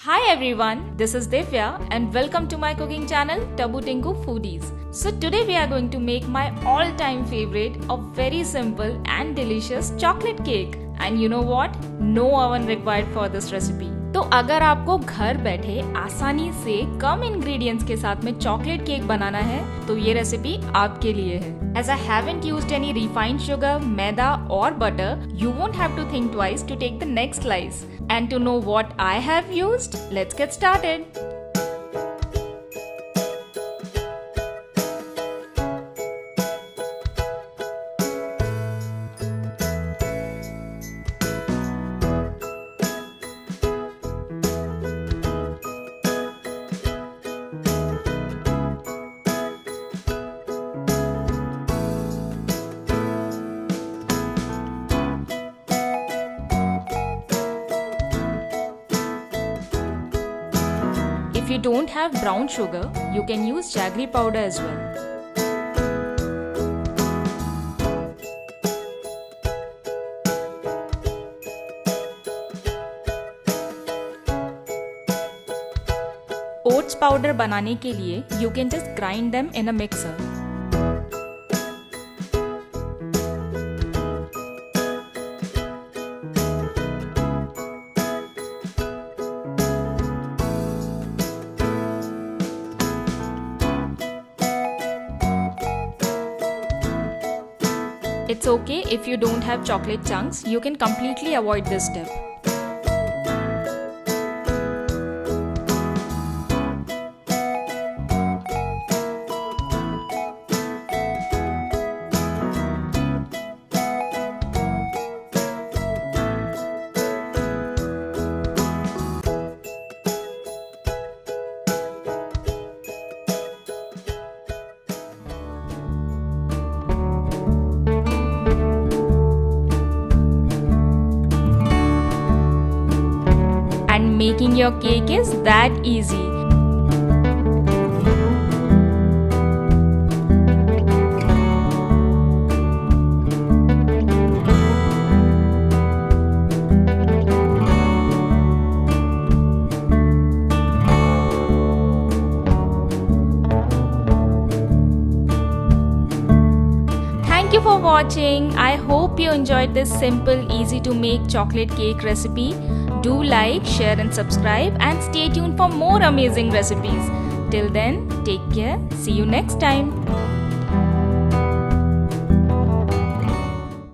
Hi everyone, this is Divya and welcome to my cooking channel Tabu Tinku Foodies. So today we are going to make my all-time favorite, a very simple and delicious chocolate cake. And you know what? No oven required for this recipe. तो अगर आपको घर बैठे आसानी से कम ingredients के साथ में चॉकलेट केक बनाना है तो ये रेसिपी आपके लिए है. As I haven't used any refined sugar, maida or butter, you won't have to think twice to take the next slice. And to know what I have used, let's get started. If you don't have brown sugar, you can use jaggery powder as well. Oats powder बनाने के लिए you can just grind them in a mixer. It's okay if you don't have chocolate chunks, you can completely avoid this step. And making your cake is that easy. Thank you for watching. I hope you enjoyed this simple, easy to make chocolate cake recipe. Do like, share and subscribe and stay tuned for more amazing recipes. Till then, take care. See you next time.